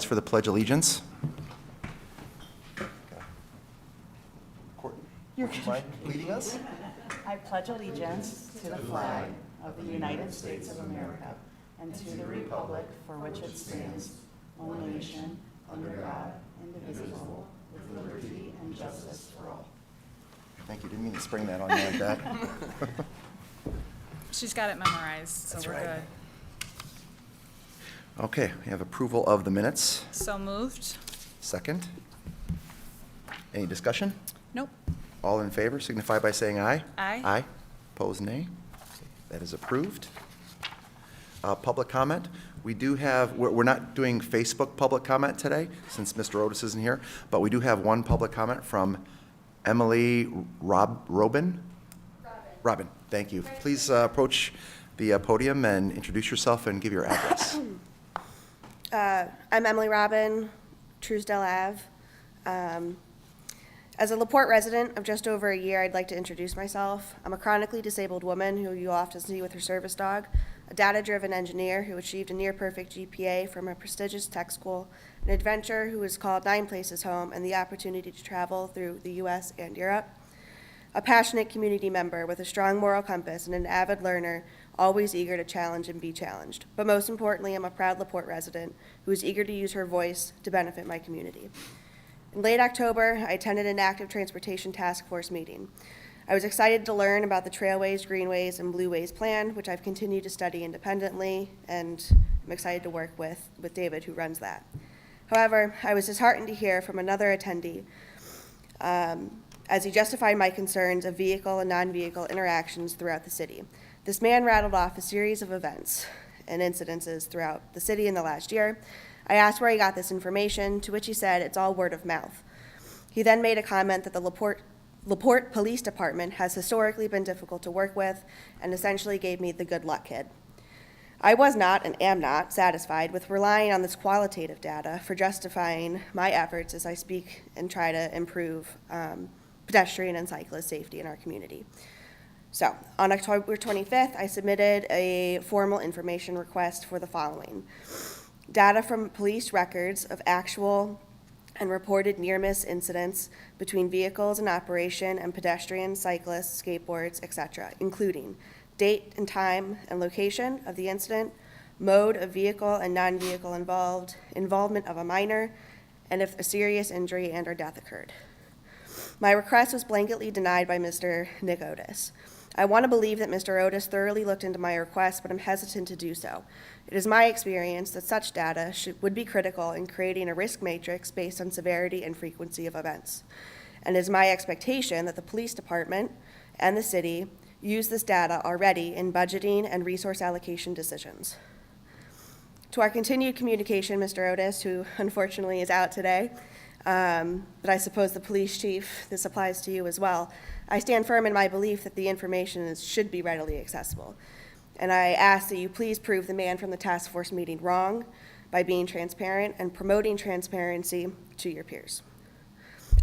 For the Pledge of Allegiance. Courtney, would you mind leading us? I pledge allegiance to the flag of the United States of America and to the republic for which it stands, one nation, under God, indivisible, with liberty and justice for all. Thank you. Didn't mean to spring that on you like that. She's got it memorized, so That's we're right. good. Okay, we have approval of the minutes. So moved? Second. Any discussion? Nope. All in favor signify by saying aye. Aye. Aye. Opposed, nay. That is approved. Public comment. We do have, we're not doing Facebook public comment today since Mr. Otis isn't here, but we do have one public comment from Emily Robin, thank you. Please approach the podium and introduce yourself and give your address. I'm Emily Robin, Truesdale Ave. As a LaPorte resident of just over a year, I'd like to introduce myself. I'm a chronically disabled woman who you'll often see with her service dog, a data-driven engineer who achieved a near-perfect GPA from a prestigious tech school, an adventurer who has called 9 places home and the opportunity to travel through the U.S. and Europe, a passionate community member with a strong moral compass and an avid learner, always eager to challenge and be challenged. But most importantly, I'm a proud LaPorte resident who is eager to use her voice to benefit my community. In late October, I attended an active transportation task force meeting. I was excited to learn about the Trailways, Greenways, and Blueways plan, which I've continued to study independently, and I'm excited to work with David, who runs that. However, I was disheartened to hear from another attendee as he justified my concerns of vehicle and non-vehicle interactions throughout the city. This man rattled off a series of events and incidences throughout the city in the last year. I asked where he got this information, to which he said it's all word of mouth. He then made a comment that the LaPorte Police Department has historically been difficult to work with and essentially gave me the good luck kid. I was not and am not satisfied with relying on this qualitative data for justifying my efforts as I speak and try to improve pedestrian and cyclist safety in our community. So, on October 25th, I submitted a formal information request for the following. Data from police records of actual and reported near-miss incidents between vehicles in operation and pedestrians, cyclists, skateboards, etc., including date and time and location of the incident, mode of vehicle and non-vehicle involvement of a minor, and if a serious injury and or death occurred. My request was blanketly denied by Mr. Nick Otis. I want to believe that Mr. Otis thoroughly looked into my request, but I'm hesitant to do so. It is my experience that such data would be critical in creating a risk matrix based on severity and frequency of events. And it is my expectation that the police department and the city use this data already in budgeting and resource allocation decisions. To our continued communication, Mr. Otis, who unfortunately is out today, but I suppose the police chief, this applies to you as well. I stand firm in my belief that the information should be readily accessible. And I ask that you please prove the man from the task force meeting wrong by being transparent and promoting transparency to your peers.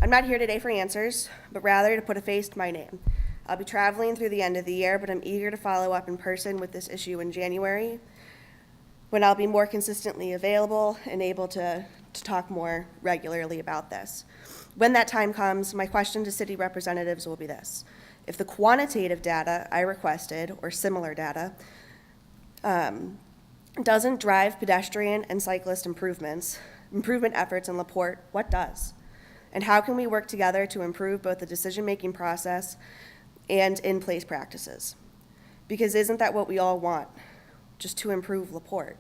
I'm not here today for answers, but rather to put a face to my name. I'll be traveling through the end of the year, but I'm eager to follow up in person with this issue in January, when I'll be more consistently available and able to talk more regularly about this. When that time comes, my question to city representatives will be this. If the quantitative data I requested, or similar data, doesn't drive pedestrian and cyclist improvement efforts in LaPorte, what does? And how can we work together to improve both the decision-making process and in-place practices? Because isn't that what we all want? Just to improve LaPorte.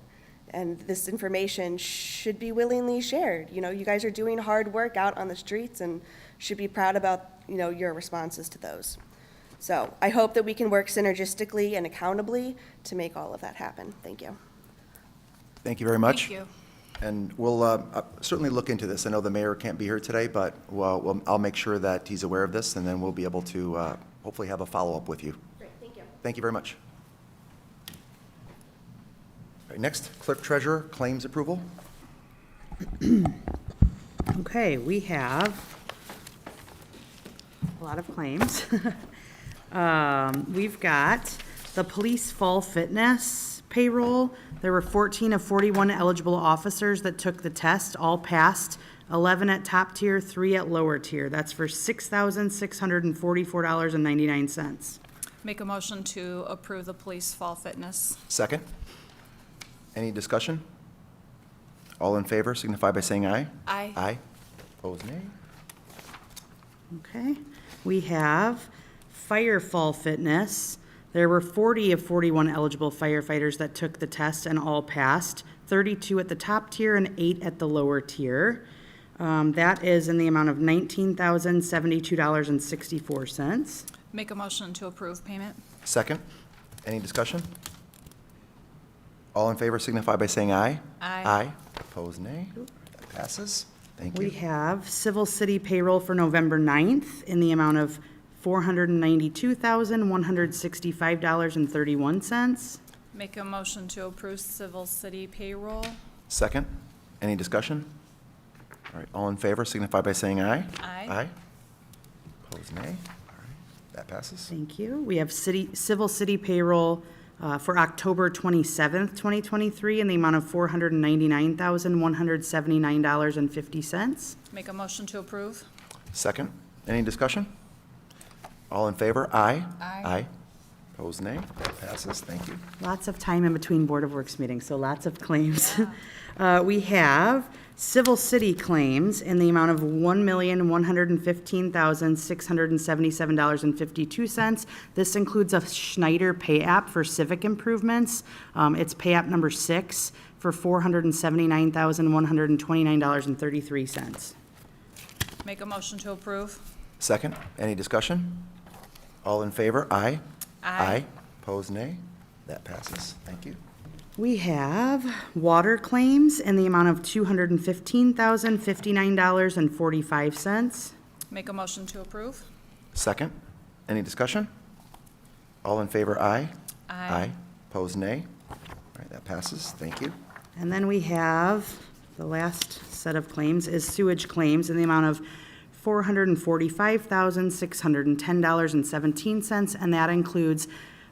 And this information should be willingly shared. You know, you guys are doing hard work out on the streets and should be proud about, your responses to those. So I hope that we can work synergistically and accountably to make all of that happen. Thank you. Thank you very much. Thank you. And we'll certainly look into this. I know the mayor can't be here today, but I'll make sure that he's aware of this, and then we'll be able to hopefully have a follow-up with you. Great, thank you. Thank you very much. All right, next, clerk treasurer, claims approval. Okay, we have a lot of claims. We've got the police fall fitness payroll. There were 14 of 41 eligible officers that took the test, all passed, 11 at top tier, 3 at lower tier. That's for $6,644.99. Make a motion to approve the police fall fitness. Second. Any discussion? All in favor signify by saying aye. Aye. Aye. Opposed, nay. Okay, we have fire fall fitness. There were 40 of 41 eligible firefighters that took the test and all passed, 32 at the top tier and 8 at the lower tier. That is in the amount of $19,072.64. Make a motion to approve payment. Second. Any discussion? All in favor signify by saying aye. Aye. Aye. Opposed, nay. That passes. Thank We you. have civil city payroll for November 9th in the amount of $492,165.31. Make a motion to approve civil city payroll. Second. Any discussion? All right, all in favor signify by saying aye. Aye. Aye. Opposed, nay. All right, that passes. Thank you. We have civil city payroll for October 27th, 2023 in the amount of $499,179.50. Make a motion to approve. Second. Any discussion? All in favor? Aye. Aye. Aye. Opposed, nay. That passes. Thank you. Lots of time in between Board of Works meetings, so lots of claims. We have civil city claims in the amount of $1,115,677.52. This includes a Schneider pay app for civic improvements. It's pay app number 6 for $479,129.33. Make a motion to approve. Second. Any discussion? All in favor? Aye. Aye. Opposed, nay. That passes. Thank you. We have water claims in the amount of $215,059.45. Make a motion to approve. Second. Any discussion? All in favor? Aye. Aye. Opposed, nay. All right, that passes. Thank you. And then we have, the last set of claims is sewage claims in the amount of $445,610.17, and that includes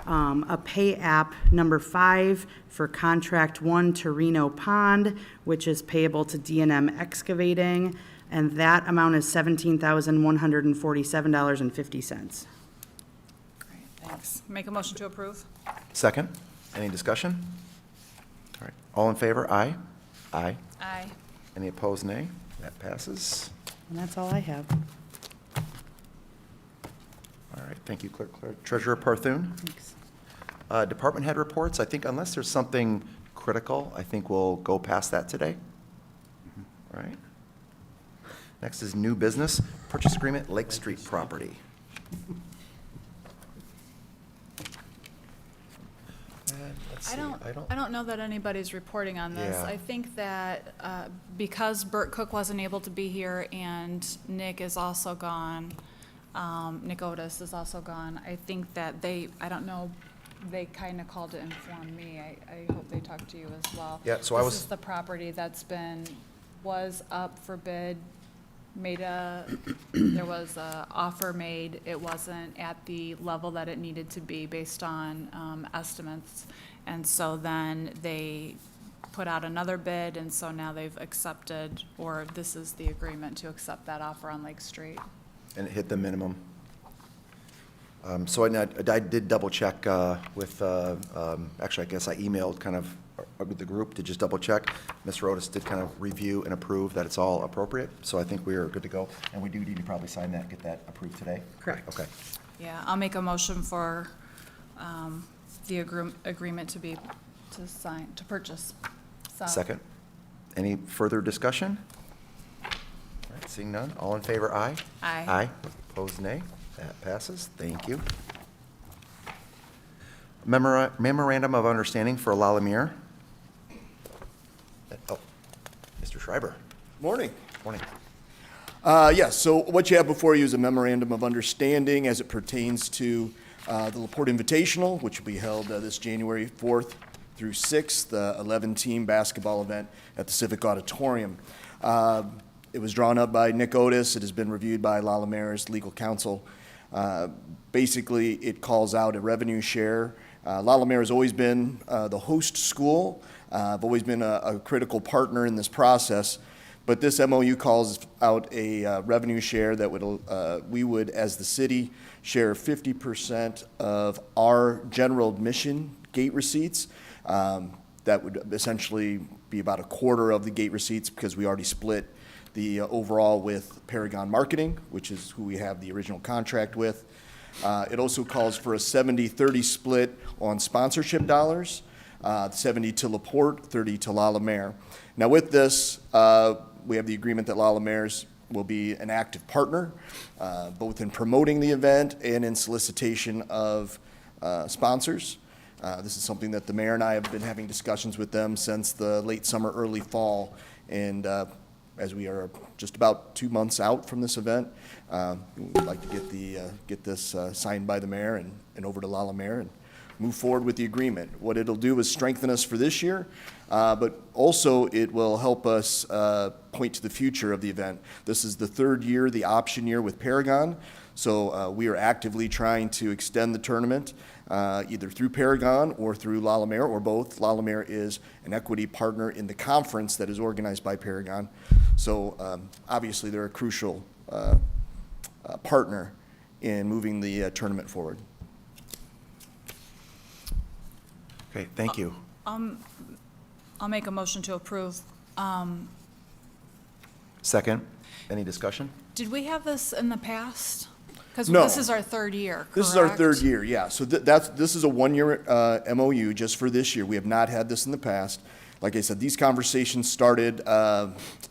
a pay app number 5 for contract 1 to Reno Pond, which is payable to D&M Excavating, and that amount is $17,147.50. Great, thanks. Make a motion to approve. Second. Any discussion? All right. All in favor? Aye. Aye. Aye. Any opposed? Nay. That passes. And that's all I have. All right. Thank you, Clerk. Treasurer Parthun. Thanks. Department head reports. I think unless there's something critical, I think we'll go past that today. All right. Next is new business, purchase agreement, Lake Street property. Let's see. I don't know that anybody's reporting on this. Yeah. I think that because Bert Cook wasn't able to be here and Nick is also gone, Nick Otis is also gone, I think that I don't know, they kind of called to inform me. I hope they talked to you as well. Yeah, so This is the property that's was up for bid, there was a offer made. It wasn't at the level that it needed to be based on estimates. And so then they put out another bid, and so now they've accepted, or this is the agreement to accept that offer on Lake Street. And it hit the minimum. So I did double check with, actually, I guess I emailed kind of with the group to just double check. Mr. Otis did kind of review and approve that it's all appropriate, so I think we are good to go. And we do need to probably sign that, get that approved today? Correct. Okay. Yeah, I'll make a motion for the agreement to purchase. So- Second. Any further discussion? All right, seeing none, all in favor, aye? Aye. Aye. Opposed, nay. That passes. Thank you. Memorandum of Understanding for La Lumiere. Oh, Mr. Schreiber. Morning. Morning. Yes, so what you have before you is a memorandum of understanding as it pertains to the LaPorte Invitational, which will be held this January 4th through 6th, the 11-team basketball event at the Civic Auditorium. It was drawn up by Nick Otis. It has been reviewed by La Lumiere's legal counsel. Basically, it calls out a revenue share. La Lumiere has always been the host school I've always been a critical partner in this process, but this MOU calls out a revenue share that we would, as the city, share 50% of our general admission gate receipts. That would essentially be about a quarter of the gate receipts because we already split the overall with Paragon Marketing, which is who we have the original contract with. It also calls for a 70-30 split on sponsorship dollars, 70 to LaPorte, 30 to La Mer. Now with this, we have the agreement that La Mer's will be an active partner, both in promoting the event and in solicitation of sponsors. This is something that the mayor and I have been having discussions with them since the late summer, early fall, and as we are just about 2 months out from this event, we'd like to get this signed by the mayor and over to La Mer and move forward with the agreement. What it'll do is strengthen us for this year, but also it will help us point to the future of the event. This is the third year, the option year with Paragon, so we are actively trying to extend the tournament either through Paragon or through La Mer or both. La Mer is an equity partner in the conference that is organized by Paragon, so obviously they're a crucial partner in moving the tournament forward. Okay, thank you. I'll make a motion to approve. Second, any discussion? Did we have this in the past? Because No. this is our third year, correct? This is our third year, yeah. So this is a one-year MOU just for this year. We have not had this in the past. Like I said, these conversations started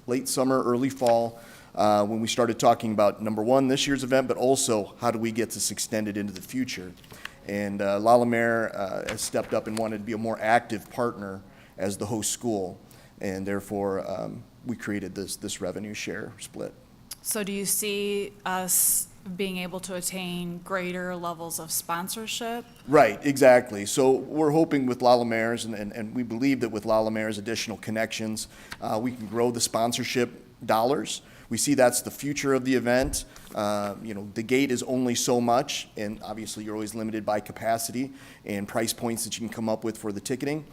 late summer, early fall, when we started talking about, number one, this year's event, but also how do we get this extended into the future? And La Mer has stepped up and wanted to be a more active partner as the host school, and therefore we created this revenue share split. So do you see us being able to attain greater levels of sponsorship? Right, exactly. So we're hoping with La Mer's, and we believe that with La Mer's additional connections, we can grow the sponsorship dollars. We see that's the future of the event. The gate is only so much, and obviously you're always limited by capacity and price points that you can come up with for the ticketing.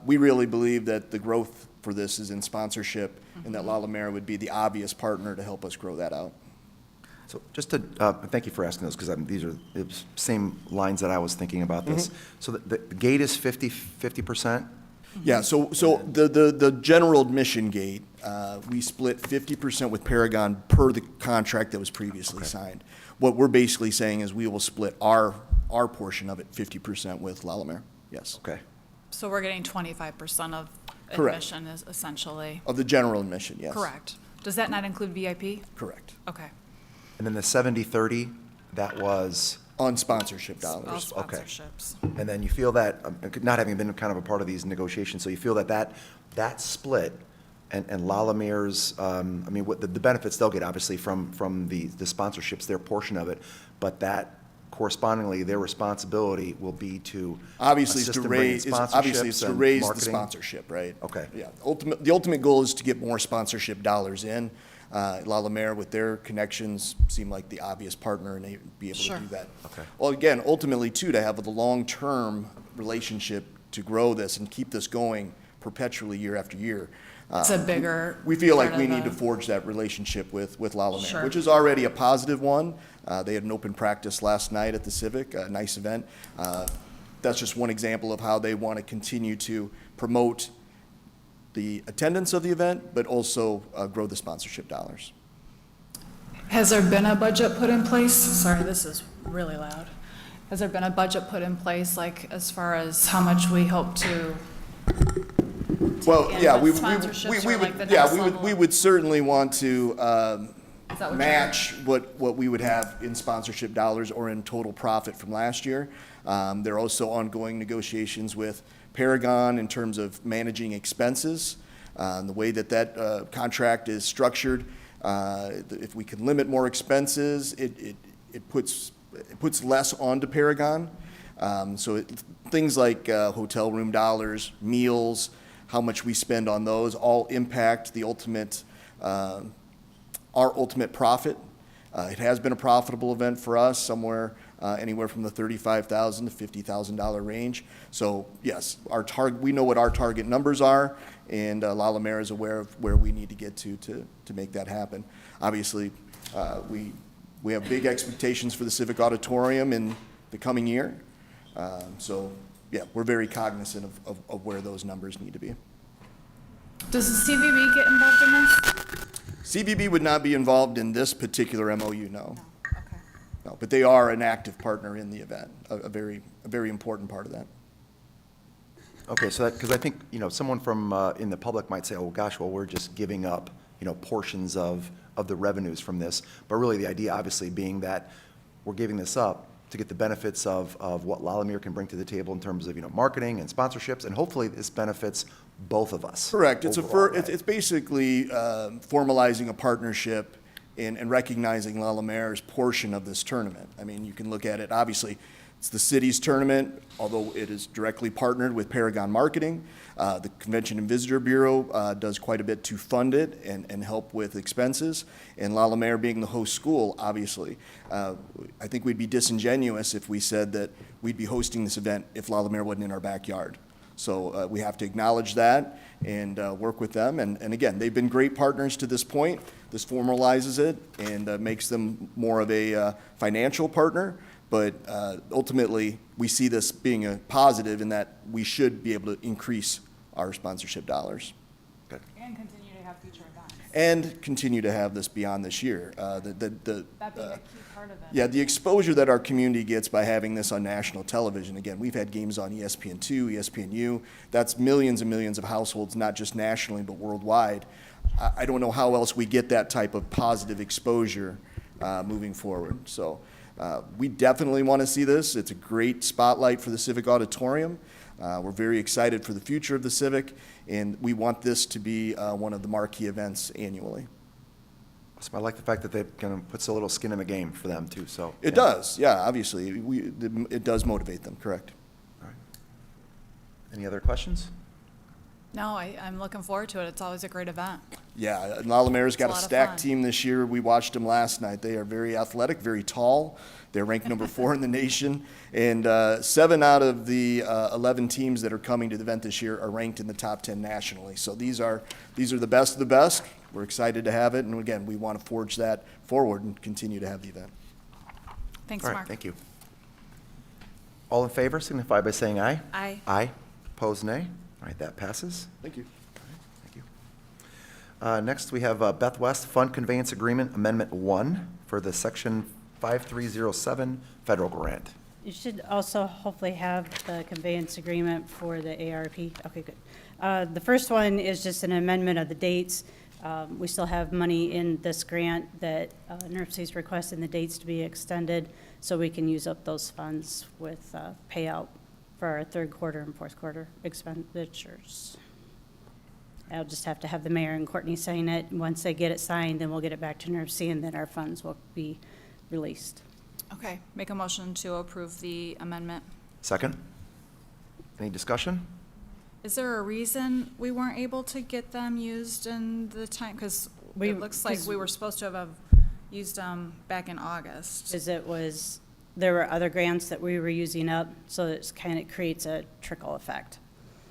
We really believe that the growth for this is in sponsorship, and that La Mer would be the obvious partner to help us grow that out. So just to, thank you for asking those, because these are the same lines that I was thinking about this. So the gate is 50%? Yeah, so the general admission gate, we split 50% with Paragon per the contract that was previously signed. What we're basically saying is we will split our portion of it 50% with La Mer, yes. Okay. So we're getting 25% of Correct. admission is essentially? Of the general admission, yes. Correct. Does that not include VIP? Correct. Okay. And then the 70-30, that was, On sponsorship All dollars. Okay. sponsorships. and then you feel that, not having been kind of a part of these negotiations, so you feel that split and La Mer's, what the benefits they'll get, obviously, from the sponsorships, their portion of it, but that correspondingly, their responsibility will be to Obviously, assist it's to in bringing raise, it's to sponsorships and raise the marketing. sponsorship, right? Okay. Yeah, the ultimate goal is to get more sponsorship dollars in. La Mer, with their connections, seem like the obvious partner, and they'd be able Sure. to do that. Okay. Well, again, ultimately, too, to have the long-term relationship to grow this and keep this going perpetually year after year. It's a bigger. We feel like part we of need to the- forge that relationship with La Mer, Sure. which is already a positive one. They had an open practice last night at the Civic, a nice event. That's just one example of how they want to continue to promote the attendance of the event, but also grow the sponsorship dollars. Has there been a budget put in place? Sorry, this is really loud. Has there been a budget put in place, like, as far as how much we hope to? Well, in yeah, with we sponsorships or like the would, yeah, next we level? would certainly want to Is that what you're- match what we would have in sponsorship dollars or in total profit from last year. There are also ongoing negotiations with Paragon in terms of managing expenses. The way that contract is structured, if we can limit more expenses, it puts less onto Paragon. Things like hotel room dollars, meals, how much we spend on those, all impact the ultimate, our ultimate profit. It has been a profitable event for us, somewhere anywhere from the $35,000 to $50,000 range. So yes, we know what our target numbers are, and La La Mer is aware of where we need to get to make that happen. Obviously, we have big expectations for the Civic Auditorium in the coming year. So yeah, we're very cognizant of where those numbers need to be. Does the CVB get involved in this? CVB would not be involved in this particular MOU, no. Okay. No, but they are an active partner in the event, a very important part of that. Okay, so that, because I think, someone from, in the public might say, oh, gosh, well, we're just giving up, portions of the revenues from this. But really, the idea obviously being that we're giving this up to get the benefits of what La La Mer can bring to the table in terms of, marketing and sponsorships, and hopefully this benefits both of us. Correct. overall, right? It's basically formalizing a partnership and recognizing La La Mer's portion of this tournament. I mean, you can look at it, obviously, it's the city's tournament, although it is directly partnered with Paragon Marketing. The Convention and Visitor Bureau does quite a bit to fund it and help with expenses. And La La Mer being the host school, obviously. I think we'd be disingenuous if we said that we'd be hosting this event if La La Mer wasn't in our backyard. So we have to acknowledge that and work with them. And again, they've been great partners to this point. This formalizes it and makes them more of a financial partner. But ultimately, we see this being a positive in that we should be able to increase our sponsorship dollars. Good. And continue to have future events. And continue to have this beyond this year. That being a key part of it. Yeah, the exposure that our community gets by having this on national television. Again, we've had games on ESPN2, ESPNU. That's millions and millions of households, not just nationally, but worldwide. I don't know how else we get that type of positive exposure moving forward. So we definitely want to see this. It's a great spotlight for the Civic Auditorium. We're very excited for the future of the Civic, and we want this to be one of the marquee events annually. So I like the fact that that kind of puts a little skin in the game for them too, so. It does, yeah, obviously. It does motivate them, correct. All right. Any other questions? No, I'm looking forward to it. It's always a great event. Yeah, and La La Mer's got a a lot of stacked fun. team this year. We watched them last night. They are very athletic, very tall. They're ranked number 4 in the nation. And 7 out of the 11 teams that are coming to the event this year are ranked in the top 10 nationally. So these are the best of the best. We're excited to have it. And again, we want to forge that forward and continue to have the event. Thanks, All right, Mark. thank you. All in favor signify by saying aye. Aye. Aye. Opposed, nay. All right, that passes. Thank you. Thank you. Next, we have Beth West Fund Conveyance Agreement Amendment 1 for the Section 5307 federal grant. You should also hopefully have the conveyance agreement for the ARP. Okay, good. The first one is just an amendment of the dates. We still have money in this grant that NERC's requesting the dates to be extended so we can use up those funds with payout for our third quarter and fourth quarter expenditures. I'll just have to have the mayor and Courtney sign it. Once they get it signed, then we'll get it back to NERC, and then our funds will be released. Okay, make a motion to approve the amendment. Second? Any discussion? Is there a reason we weren't able to get them used in the time? Because We- it looks like 'cause- we were supposed to have used them back in August. Because there were other grants that we were using up, so it's kind of creates a trickle effect.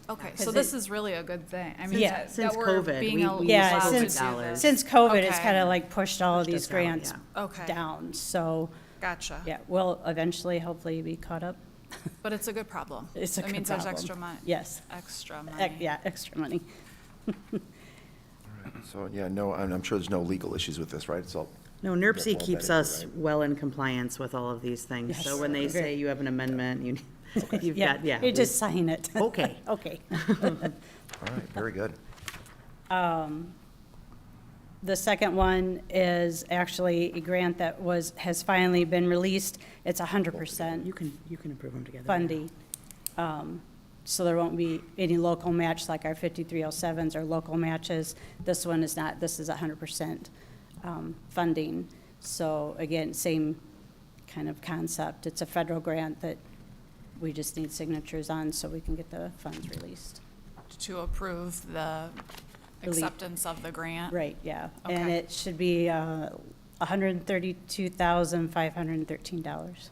Okay, 'Cause so this is really a good thing. I mean, Yeah, that since we're COVID, being we allowed used Yeah, to do since- this. Since COVID, it's Okay. kind of like pushed all of Pushed these us out, grants yeah. Okay. down, so, Gotcha. yeah, we'll eventually hopefully be caught up. But it's a good problem. It's a It good means there's problem. extra money. Yes. Extra money. Yeah, extra money. So, yeah, no, I'm sure there's no legal issues with this, right? It's all, No, That's NERC well keeps vetted, us right? well in compliance with all of these things. Yes. So when they say you have an amendment, you've got, yeah. You just sign it. Okay. Okay. all right, very good. The second one is actually a grant that has finally been released. It's 100% You can approve them together. funding. So there won't be any local match like our 5307s or local matches. This one is not, this is 100% funding. So again, same kind of concept. It's a federal grant that we just need signatures on so we can get the funds released. To approve the Release. acceptance of the grant. Right, yeah. And Okay. it should be $132,513.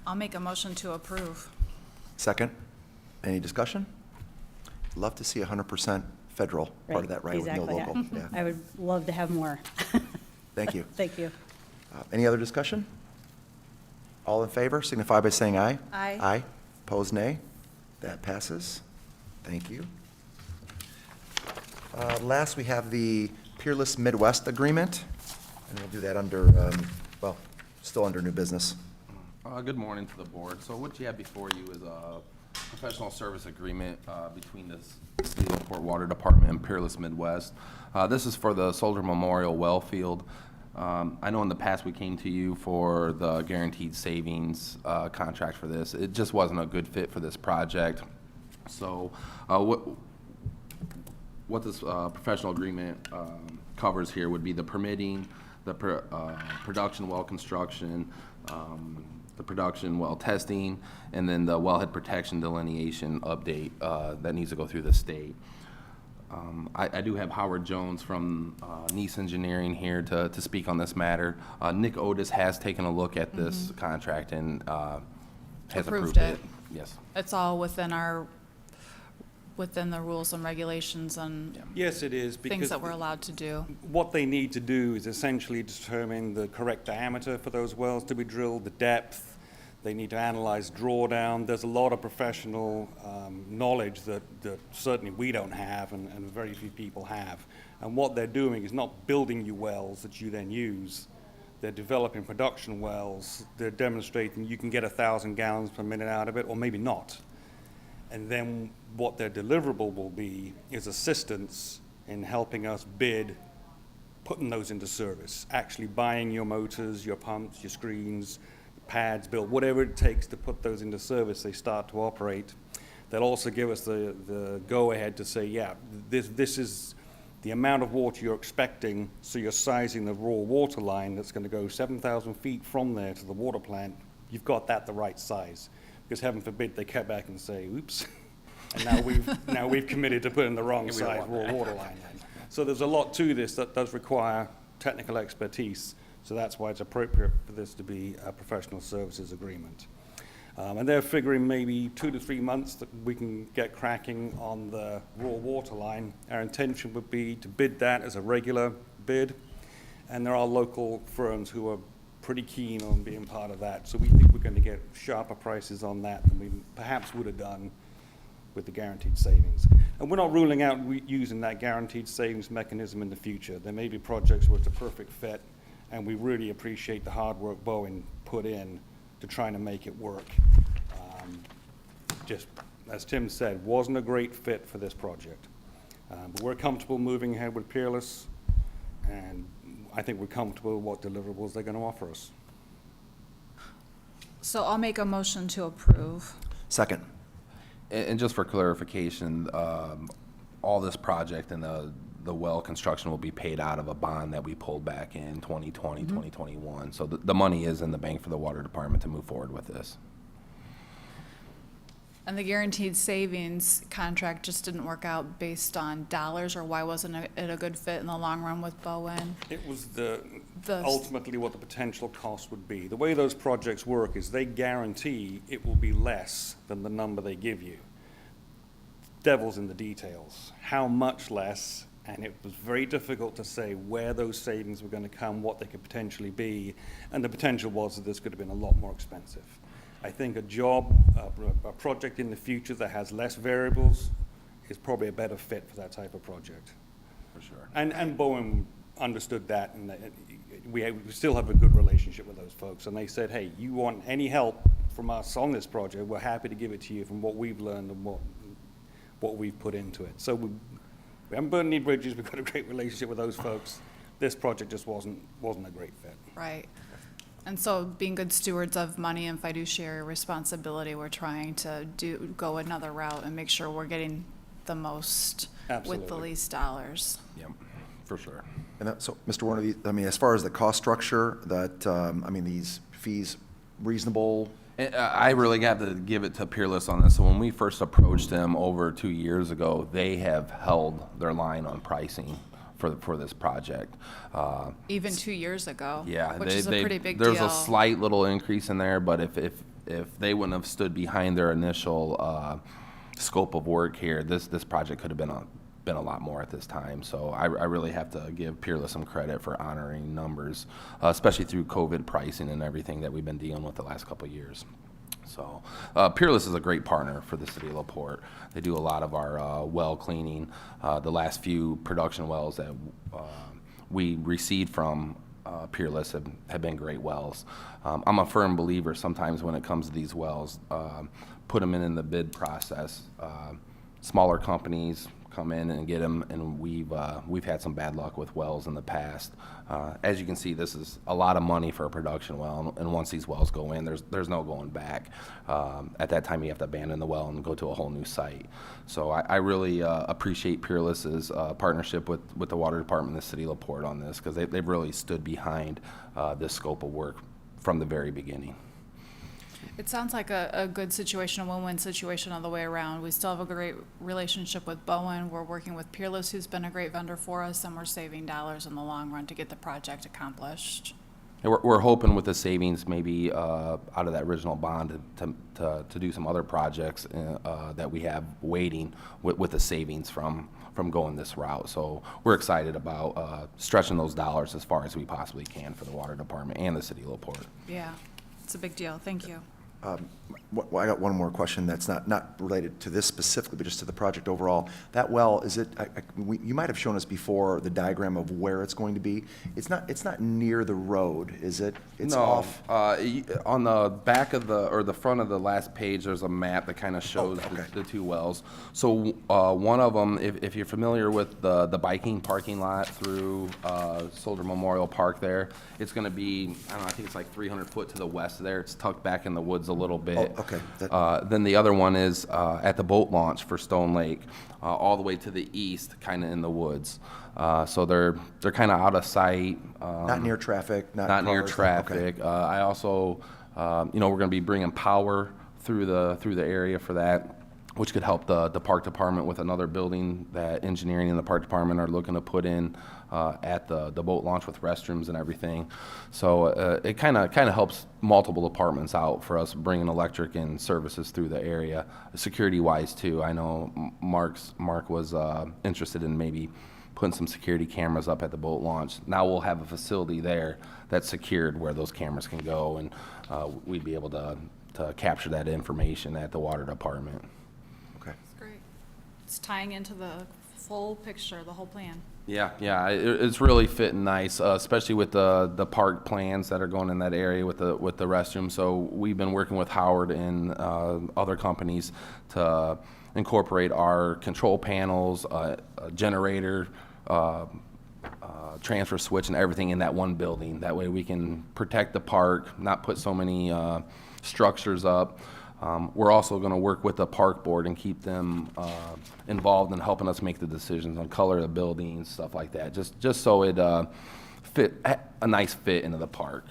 I'll make a motion to approve. Second. Any discussion? Love to see 100% federal part of that, right, with no Exactly, yeah. local. Yeah. I would love to have more. Thank you. Thank you. Any other discussion? All in favor signify by saying aye. Aye. Aye. Opposed, nay. That passes. Thank you. Last, we have the Peerless Midwest Agreement, and we'll do that under, well, still under new business. Good morning to the board. So what you have before you is a professional service agreement between the City of Port Water Department and Peerless Midwest. This is for the Soldier Memorial Well Field. I know in the past we came to you for the guaranteed savings contract for this. It just wasn't a good fit for this project. So what this professional agreement covers here would be the permitting, the production well construction, the production well testing, and then the wellhead protection delineation update that needs to go through the state. I do have Howard Jones from Nice Engineering here to speak on this matter. Nick Otis has taken a look at this contract and has approved it. Yes. It's all within the rules and regulations and Yes, it is, things because that we're allowed to do. what they need to do is essentially determine the correct diameter for those wells to be drilled, the depth. They need to analyze drawdown. There's a lot of professional knowledge that certainly we don't have and very few people have. And what they're doing is not building you wells that you then use. They're developing production wells. They're demonstrating you can get 1,000 gallons per minute out of it, or maybe not. And then what their deliverable will be is assistance in helping us bid, putting those into service, actually buying your motors, your pumps, your screens, pads, build, whatever it takes to put those into service, they start to operate. They'll also give us the go-ahead to say, yeah, this is the amount of water you're expecting, so you're sizing the raw water line that's going to go 7,000 feet from there to the water plant. You've got that the right size. Because heaven forbid they cut back and say, oops, and now we've committed to putting the wrong size raw water line in. So there's a lot to this that does require technical expertise. So that's why it's appropriate for this to be a professional services agreement. And they're figuring maybe 2 to 3 months that we can get cracking on the raw water line. Our intention would be to bid that as a regular bid. And there are local firms who are pretty keen on being part of that. So we think we're going to get sharper prices on that than we perhaps would have done with the guaranteed savings. And we're not ruling out using that guaranteed savings mechanism in the future. There may be projects where it's a perfect fit, and we really appreciate the hard work Bowen put in to trying to make it work. Just, as Tim said, wasn't a great fit for this project. But we're comfortable moving ahead with Peerless, and I think we're comfortable with what deliverables they're going to offer us. So I'll make a motion to approve. Second. And just for clarification, all this project and the well construction will be paid out of a bond that we pulled back in 2020, 2021. So the money is in the bank for the water department to move forward with this. And the guaranteed savings contract just didn't work out based on dollars, or why wasn't it a good fit in the long run with Bowen? It was ultimately what the potential cost would be. The way those projects work is they guarantee it will be less than the number they give you. Devil's in the details. How much less? And it was very difficult to say where those savings were going to come, what they could potentially be, and the potential was that this could have been a lot more expensive. I think a project in the future that has less variables is probably a better fit for that type of project. For sure. And Bowen understood that, and we still have a good relationship with those folks. And they said, hey, you want any help from us on this project, we're happy to give it to you from what we've learned and what we've put into it. So we haven't burned any bridges. We've got a great relationship with those folks. This project just wasn't a great fit. Right. And so being good stewards of money and fiduciary responsibility, we're trying to go another route and make sure we're getting the most with the Absolutely. least dollars. Yep, for sure. And so, Mr. Warner, I mean, as far as the cost structure, these fees reasonable? I really got to give it to Peerless on this. So when we first approached them over 2 years ago, they have held their line on pricing for this project. Even 2 years ago. Yeah, Which is a pretty big deal. there's a slight little increase in there, but if they wouldn't have stood behind their initial scope of work here, this project could have been a lot more at this time. So I really have to give Peerless some credit for honoring numbers, especially through COVID pricing and everything that we've been dealing with the last couple of years. So Peerless is a great partner for the city of LaPorte. They do a lot of our well cleaning. The last few production wells that we received from Peerless have been great wells. I'm a firm believer sometimes when it comes to these wells, put them in the bid process. Smaller companies come in and get them, and we've had some bad luck with wells in the past. As you can see, this is a lot of money for a production well, and once these wells go in, there's no going back. At that time, you have to abandon the well and go to a whole new site. So I really appreciate Peerless's partnership with the water department and the city of LaPorte on this, because they've really stood behind this scope of work from the very beginning. It sounds like a good situation, a win-win situation all the way around. We still have a great relationship with Bowen. We're working with Peerless, who's been a great vendor for us, and we're saving dollars in the long run to get the project accomplished. And we're hoping with the savings, maybe out of that original bond, to do some other projects that we have waiting with the savings from going this route. So we're excited about stretching those dollars as far as we possibly can for the water department and the city of LaPorte. Yeah, it's a big deal. Thank you. I got one more question that's not related to this specifically, but just to the project overall. That well, is it, you might have shown us before the diagram of where it's going to be. It's not near the road, is it? It's No, off. on the back of the front of the last page, there's a map that kind of shows okay. the two wells. So one of them, if you're familiar with the biking parking lot through Soldier Memorial Park there, it's going to be, I don't know, I think it's like 300 foot to the west there. It's tucked back in the woods a little bit. Oh, okay. Then the other one is at the boat launch for Stone Lake, all the way to the east, kind of in the woods. So they're kind of out of sight. Not near traffic, Not near cars, traffic. okay. I also, we're going to be bringing power through the area for that, which could help the park department with another building that engineering and the park department are looking to put in at the boat launch with restrooms and everything. So it kind of helps multiple departments out for us bringing electric and services through the area, security-wise too. I know Mark was interested in maybe putting some security cameras up at the boat launch. Now we'll have a facility there that's secured where those cameras can go, and we'd be able to capture that information at the water department. Okay. It's great. It's tying into the full picture, the whole plan. Yeah, it's really fitting nice, especially with the park plans that are going in that area with the restroom. So we've been working with Howard and other companies to incorporate our control panels, a generator, transfer switch, and everything in that one building. That way we can protect the park, not put so many structures up. We're also going to work with the park board and keep them involved in helping us make the decisions on color of the buildings, stuff like that, just so it fit a nice fit into the park.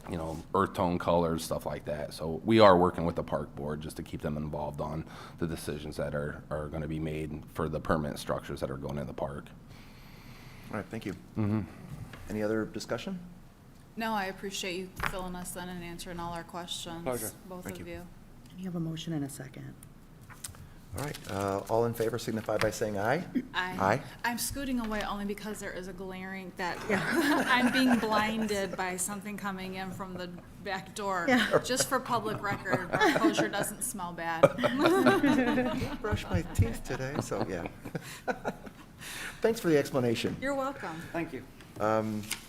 You know, earth tone colors, stuff like that. So we are working with the park board just to keep them involved on the decisions that are going to be made for the permanent structures that are going in the park. All right, thank you. Mm-hmm. Any other discussion? No, I appreciate you filling us in and answering all our questions. Pleasure. Both Thank of you. you. You have a motion and a second. All right, all in favor signify by saying aye. Aye. I'm scooting away only because there is a glaring that I'm being blinded by something coming in from the back door. Yeah. Just for public record, our kosher doesn't smell bad. Brush my teeth today, so yeah. Thanks for the explanation. You're welcome. Thank you.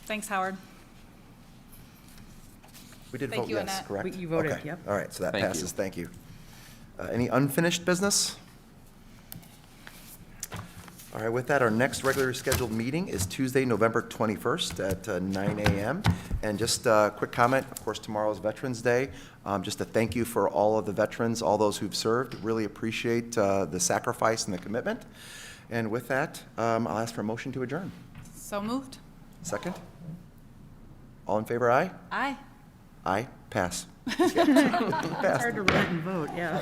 Thanks, Howard. We did Thank vote you, yes, Annette. correct? You voted, Okay. yep. All right, so that Thank you. passes, thank you. Any unfinished business? All right, with that, our next regularly scheduled meeting is Tuesday, November 21st at 9 a.m. And just a quick comment, of course, tomorrow is Veterans Day. Just a thank you for all of the veterans, all those who've served. Really appreciate the sacrifice and the commitment. And with that, I'll ask for a motion to adjourn. So moved. Second? All in favor, aye? Aye. Aye, pass. It's hard to write and vote, yeah.